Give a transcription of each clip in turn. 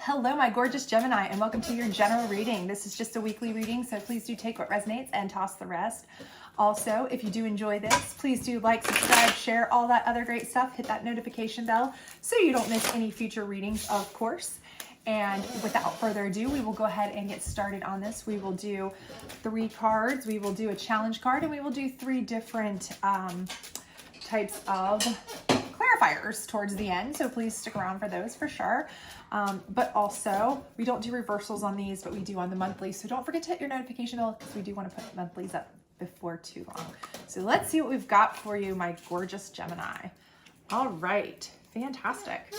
Hello, my gorgeous Gemini, and welcome to your general reading. This is just a weekly reading, so please do take what resonates and toss the rest. Also, if you do enjoy this, please do like, subscribe, share, all that other great stuff. Hit that notification bell so you don't miss any future readings, of course. And without further ado, we will go ahead and get started on this. We will do 3 cards, we will do a challenge card, and we will do 3 different types of clarifiers towards the end, so please stick around for those for sure. But also, we don't do reversals on these, but we do on the monthly, so don't forget to hit your notification bell because we do want to put monthlies up before too long. So let's see what we've got for you, my gorgeous Gemini. All right, fantastic.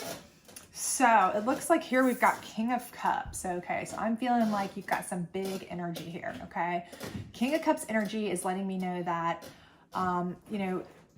So it looks like here we've got King of Cups. Okay, so I'm feeling like you've got some big energy here, okay? King of Cups energy is letting me know that,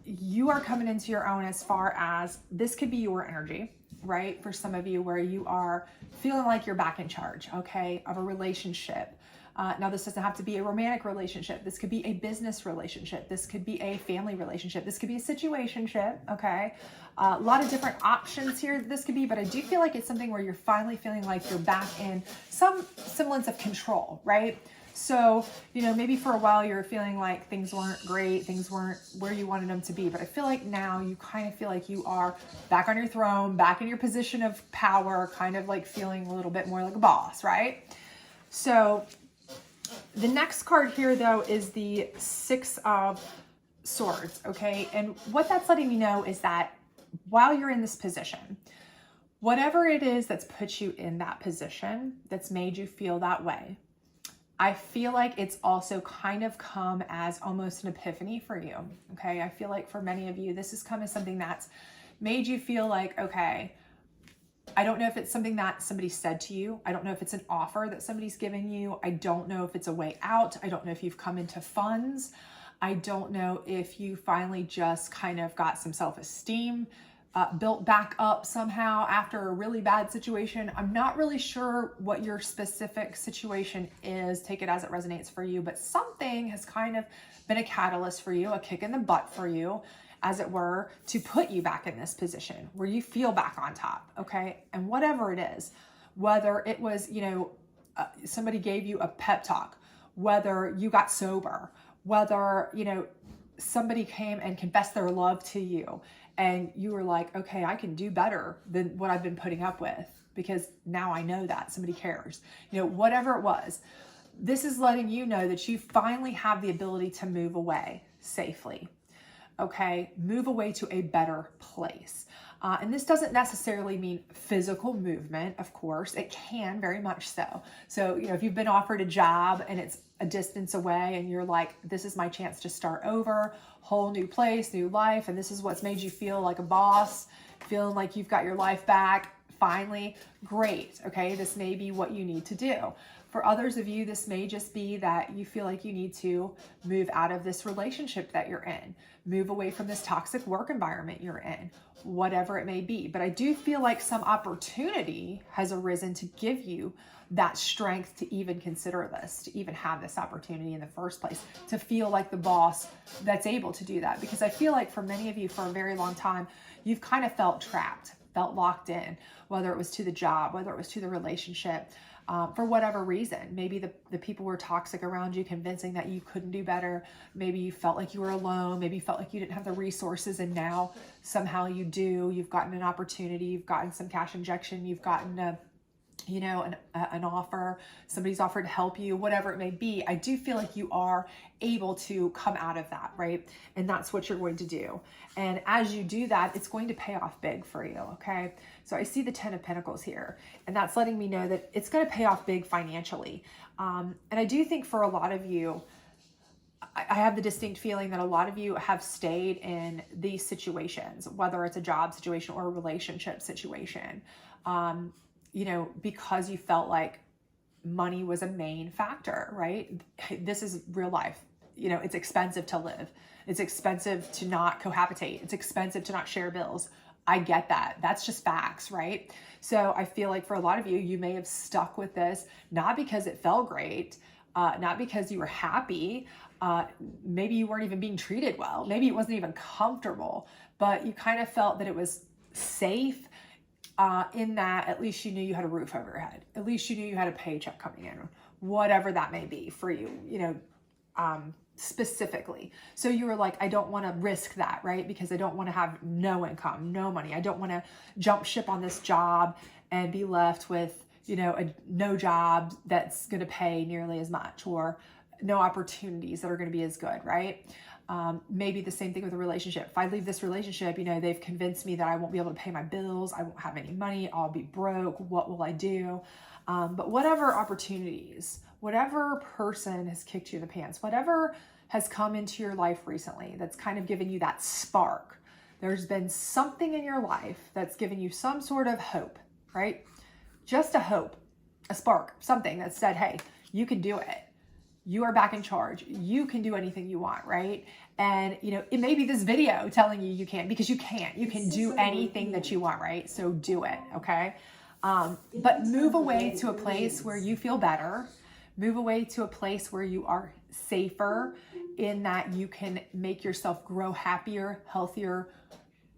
you are coming into your own as far as this could be your energy, right? For some of you where you are feeling like you're back in charge, okay, of a relationship. Now, this doesn't have to be a romantic relationship. This could be a business relationship. This could be a family relationship. This could be a situationship, okay? A lot of different options here this could be, but I do feel like it's something where you're finally feeling like you're back in some semblance of control, right? So, maybe for a while you're feeling like things weren't great, things weren't where you wanted them to be, but I feel like now you kind of feel like you are back on your throne, back in your position of power, kind of like feeling a little bit more like a boss, right? So the next card here, though, is the 6 of Swords, okay? And what that's letting me know is that while you're in this position, whatever it is that's put you in that position, that's made you feel that way, I feel like it's also kind of come as almost an epiphany for you, okay? I feel like for many of you, this has come as something that's made you feel like, okay, I don't know if it's something that somebody said to you. I don't know if it's an offer that somebody's giving you. I don't know if it's a way out. I don't know if you've come into funds. I don't know if you finally just kind of got some self-esteem built back up somehow after a really bad situation. I'm not really sure what your specific situation is. Take it as it resonates for you, but something has kind of been a catalyst for you, a kick in the butt for you, as it were, to put you back in this position where you feel back on top, okay? And whatever it is, whether it was, somebody gave you a pep talk, whether you got sober, whether, somebody came and confessed their love to you, and you were like, okay, I can do better than what I've been putting up with because now I know that somebody cares. Whatever it was, this is letting you know that you finally have the ability to move away safely, okay? Move away to a better place. And this doesn't necessarily mean physical movement, of course. It can, very much so. So, if you've been offered a job and it's a distance away and you're like, this is my chance to start over, whole new place, new life, and this is what's made you feel like a boss, feeling like you've got your life back, finally, great, okay? This may be what you need to do. For others of you, this may just be that you feel like you need to move out of this relationship that you're in, move away from this toxic work environment you're in, whatever it may be. But I do feel like some opportunity has arisen to give you that strength to even consider this, to even have this opportunity in the first place, to feel like the boss that's able to do that. Because I feel like for many of you, for a very long time, you've kind of felt trapped, felt locked in, whether it was to the job, whether it was to the relationship, for whatever reason. Maybe the people were toxic around you, convincing that you couldn't do better. Maybe you felt like you were alone. Maybe you felt like you didn't have the resources, and now somehow you do. You've gotten an opportunity. You've gotten some cash injection. You've gotten an offer. Somebody's offered to help you, whatever it may be. I do feel like you are able to come out of that, right? And that's what you're going to do. And as you do that, it's going to pay off big for you, okay? So I see the 10 of Pentacles here, and that's letting me know that it's going to pay off big financially. And I do think for a lot of you, I have the distinct feeling that a lot of you have stayed in these situations, whether it's a job situation or a relationship situation, because you felt like money was a main factor, right? This is real life. It's expensive to live. It's expensive to not cohabitate. It's expensive to not share bills. I get that. That's just facts, right? So I feel like for a lot of you, you may have stuck with this, not because it felt great, not because you were happy. Maybe you weren't even being treated well. Maybe it wasn't even comfortable, but you kind of felt that it was safe. in that at least you knew you had a roof over your head. At least you knew you had a paycheck coming in, whatever that may be for you, specifically. So you were like, I don't want to risk that, right? Because I don't want to have no income, no money. I don't want to jump ship on this job and be left with, no job that's going to pay nearly as much, or no opportunities that are going to be as good, right? Maybe the same thing with a relationship. If I leave this relationship, they've convinced me that I won't be able to pay my bills. I won't have any money. I'll be broke. What will I do? But whatever opportunities, whatever person has kicked you in the pants, whatever has come into your life recently that's kind of given you that spark, there's been something in your life that's given you some sort of hope, right? Just a hope, a spark, something that said, hey, you can do it. You are back in charge. You can do anything you want, right? And, it may be this video telling you can, because you can't. You can do anything that you want, right? So do it, okay? But move away to a place where you feel better. Move away to a place where you are safer, in that you can make yourself grow happier, healthier,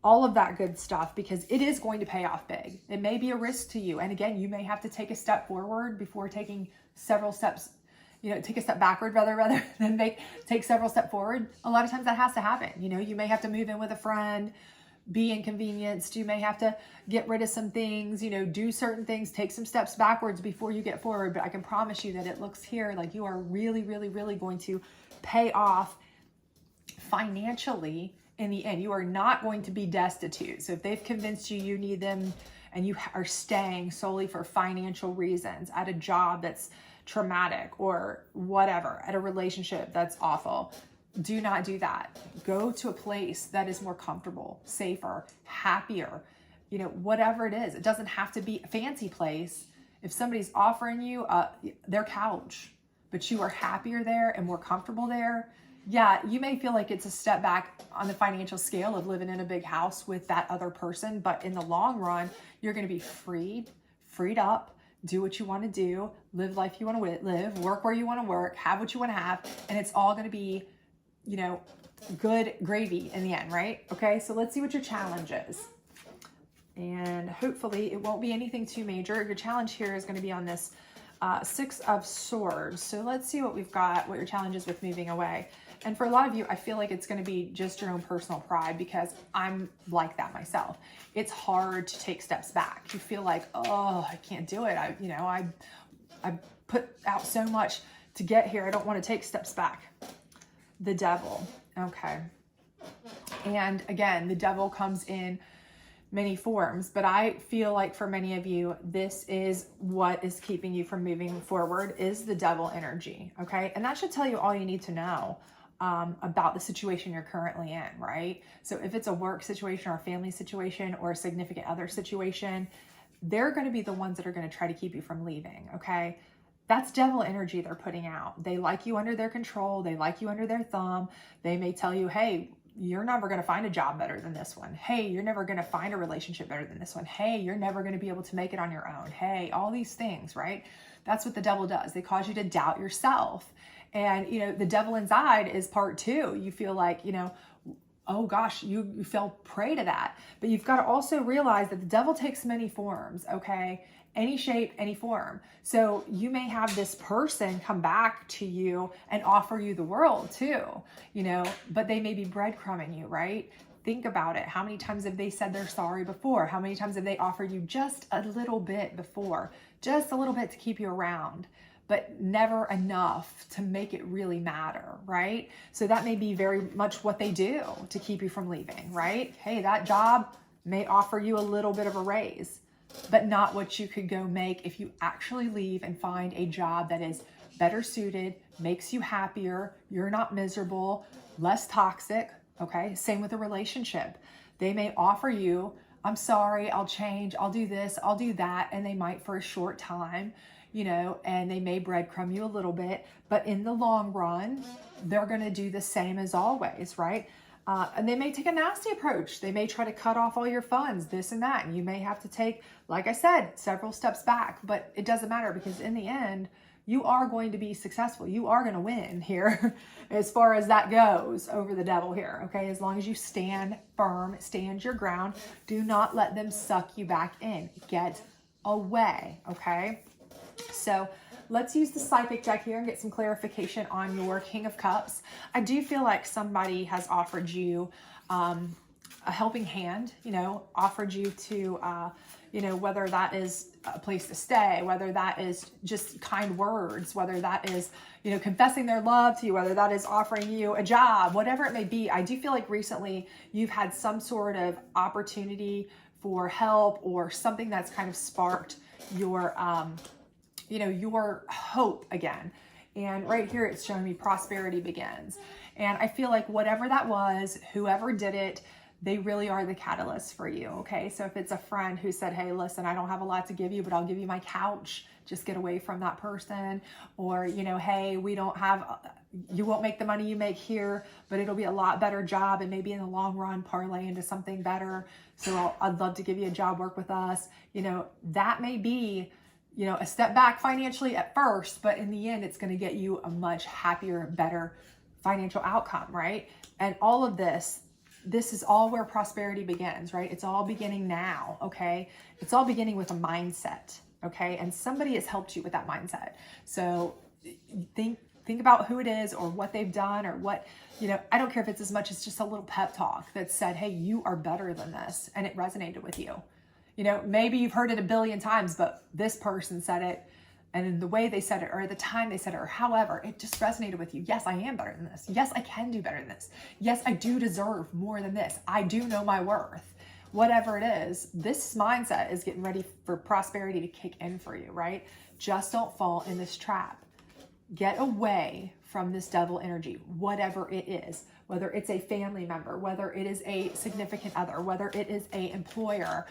all of that good stuff, because it is going to pay off big. It may be a risk to you. And again, you may have to take a step forward before taking several steps, take a step backward rather than take several steps forward. A lot of times that has to happen. You may have to move in with a friend, be inconvenienced. You may have to get rid of some things, do certain things, take some steps backwards before you get forward. But I can promise you that it looks here like you are really, really, really going to pay off financially in the end. You are not going to be destitute. So if they've convinced you need them and you are staying solely for financial reasons at a job that's traumatic or whatever, at a relationship that's awful, do not do that. Go to a place that is more comfortable, safer, happier, whatever it is. It doesn't have to be a fancy place. If somebody's offering you their couch, but you are happier there and more comfortable there, yeah, you may feel like it's a step back on the financial scale of living in a big house with that other person, but in the long run, you're going to be freed up, do what you want to do, live life you want to live, work where you want to work, have what you want to have, and it's all going to be, good gravy in the end, right? Okay, so let's see what your challenge is. And hopefully it won't be anything too major. Your challenge here is going to be on this 6 of Swords. So let's see what we've got, what your challenge is with moving away. And for a lot of you, I feel like it's going to be just your own personal pride, because I'm like that myself. It's hard to take steps back. You feel like, oh, I can't do it. I put out so much to get here. I don't want to take steps back. The Devil. Okay. And again, the Devil comes in many forms, but I feel like for many of you, this is what is keeping you from moving forward, is the Devil energy. Okay. And that should tell you all you need to know about the situation you're currently in, right? So if it's a work situation or a family situation or a significant other situation, they're going to be the ones that are going to try to keep you from leaving. Okay. That's Devil energy they're putting out. They like you under their control. They like you under their thumb. They may tell you, hey, you're never going to find a job better than this one. Hey, you're never going to find a relationship better than this one. Hey, you're never going to be able to make it on your own. Hey, all these things, right? That's what the Devil does. They cause you to doubt yourself. And, the Devil inside is part 2. You feel like, oh gosh, you fell prey to that. But you've got to also realize that the Devil takes many forms, okay? Any shape, any form. So you may have this person come back to you and offer you the world too, but they may be breadcrumbing you, right? Think about it. How many times have they said they're sorry before? How many times have they offered you just a little bit before? Just a little bit to keep you around, but never enough to make it really matter, right? So that may be very much what they do to keep you from leaving, right? Hey, that job may offer you a little bit of a raise, but not what you could go make if you actually leave and find a job that is better suited, makes you happier, you're not miserable, less toxic, okay? Same with a relationship. They may offer you, I'm sorry, I'll change, I'll do this, I'll do that, and they might for a short time, and they may breadcrumb you a little bit, but in the long run, they're gonna do the same as always, right? And they may take a nasty approach. They may try to cut off all your funds, this and that. And you may have to take, like I said, several steps back, but it doesn't matter, because in the end, you are going to be successful. You are going to win here as far as that goes over the devil here, okay? As long as you stand firm, stand your ground, do not let them suck you back in. Get away, okay? So let's use the psychic deck here and get some clarification on your King of Cups. I do feel like somebody has offered you a helping hand, offered you to, whether that is a place to stay, whether that is just kind words, whether that is, confessing their love to you, whether that is offering you a job, whatever it may be. I do feel like recently you've had some sort of opportunity for help or something that's kind of sparked your, your hope again. And right here, it's showing me prosperity begins. And I feel like whatever that was, whoever did it, they really are the catalyst for you, okay? So if it's a friend who said, hey, listen, I don't have a lot to give you, but I'll give you my couch, just get away from that person. Or, hey, you won't make the money you make here, but it'll be a lot better job and maybe in the long run parlay into something better. So I'd love to give you a job, work with us. That may be, a step back financially at first, but in the end, it's going to get you a much happier, better financial outcome, right? And all of this is all where prosperity begins, right? It's all beginning now, okay? It's all beginning with a mindset, okay? And somebody has helped you with that mindset. So think about who it is or what they've done or what, I don't care if it's as much as just a little pep talk that said, hey, you are better than this. And it resonated with you. Maybe you've heard it a billion times, but this person said it, and in the way they said it, or at the time they said it, or however, it just resonated with you. Yes, I am better than this. Yes, I can do better than this. Yes, I do deserve more than this. I do know my worth. Whatever it is, this mindset is getting ready for prosperity to kick in for you, right? Just don't fall in this trap. Get away from this devil energy, whatever it is, whether it's a family member, whether it is a significant other, whether it is an employer.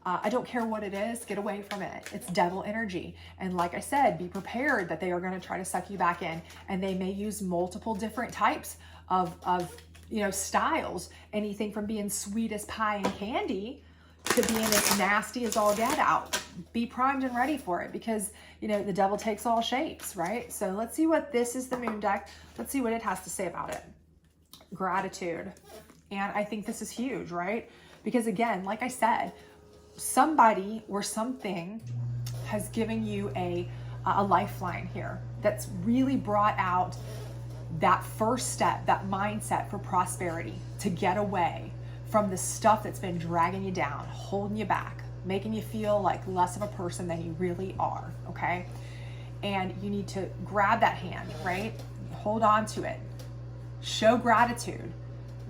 I don't care what it is, get away from it. It's devil energy. And like I said, be prepared that they are going to try to suck you back in, and they may use multiple different types of styles, anything from being sweet as pie and candy to being as nasty as all get out. Be primed and ready for it because, the devil takes all shapes, right? So let's see what this is, the moon deck. Let's see what it has to say about it. Gratitude. And I think this is huge, right? Because again, like I said, somebody or something has given you a lifeline here that's really brought out that first step, that mindset for prosperity, to get away from the stuff that's been dragging you down, holding you back, making you feel like less of a person than you really are, okay? And you need to grab that hand, right? Hold on to it. Show gratitude.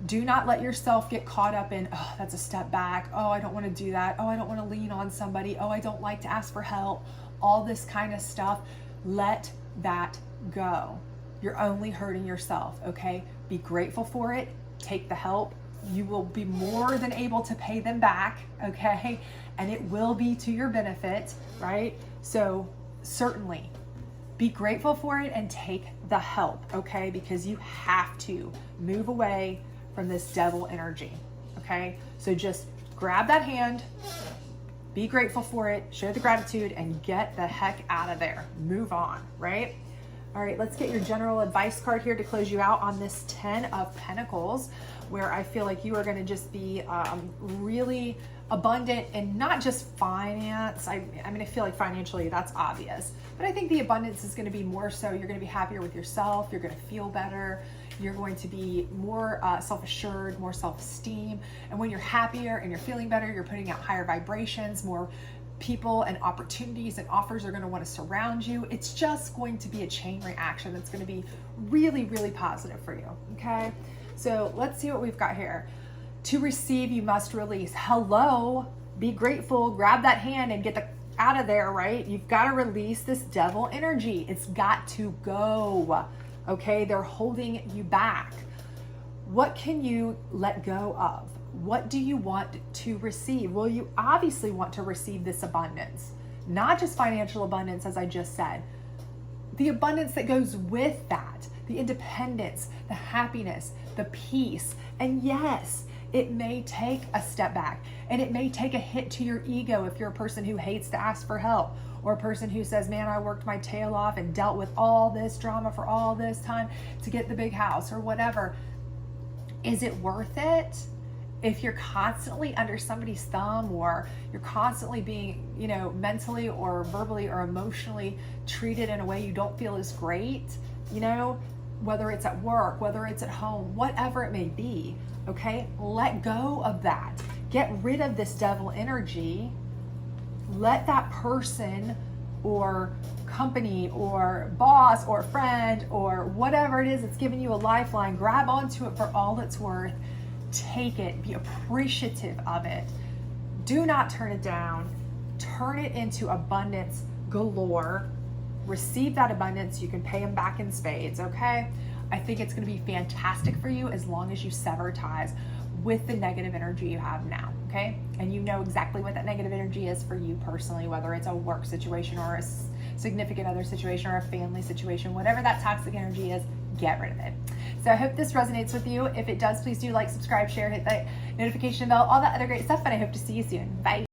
Do not let yourself get caught up in, oh, that's a step back. Oh, I don't want to do that. Oh, I don't want to lean on somebody. Oh, I don't like to ask for help. All this kind of stuff. Let that go. You're only hurting yourself, okay? Be grateful for it. Take the help. You will be more than able to pay them back, okay? And it will be to your benefit, right? So certainly be grateful for it and take the help, okay? Because you have to move away from this devil energy, okay? So just grab that hand, be grateful for it, show the gratitude, and get the heck out of there. Move on, right? All right, let's get your general advice card here to close you out on this 10 of Pentacles, where I feel like you are going to just be really abundant, and not just finance. I feel like financially that's obvious, but I think the abundance is going to be more so you're going to be happier with yourself. You're going to feel better. You're going to be more self-assured, more self-esteem. And when you're happier and you're feeling better, you're putting out higher vibrations, more people and opportunities and offers are going to want to surround you. It's just going to be a chain reaction that's going to be really, really positive for you. Okay. So let's see what we've got here. To receive, you must release. Hello, be grateful, grab that hand and get out of there, right? You've got to release this devil energy. It's got to go. Okay. They're holding you back. What can you let go of? What do you want to receive? Well, you obviously want to receive this abundance, not just financial abundance, as I just said, the abundance that goes with that, the independence, the happiness, the peace. And yes, it may take a step back and it may take a hit to your ego if you're a person who hates to ask for help, or a person who says, man, I worked my tail off and dealt with all this drama for all this time to get the big house or whatever. Is it worth it? If you're constantly under somebody's thumb, or you're constantly being, mentally or verbally or emotionally treated in a way you don't feel is great, whether it's at work, whether it's at home, whatever it may be, okay? Let go of that. Get rid of this devil energy. Let that person or company or boss or friend or whatever it is that's giving you a lifeline, grab onto it for all it's worth. Take it, be appreciative of it. Do not turn it down. Turn it into abundance galore. Receive that abundance. You can pay them back in spades, okay? I think it's going to be fantastic for you as long as you sever ties with the negative energy you have now, okay? And you know exactly what that negative energy is for you personally, whether it's a work situation or a significant other situation or a family situation, whatever that toxic energy is, get rid of it. So I hope this resonates with you. If it does, please do like, subscribe, share, hit that notification bell, all that other great stuff, and I hope to see you soon. Bye.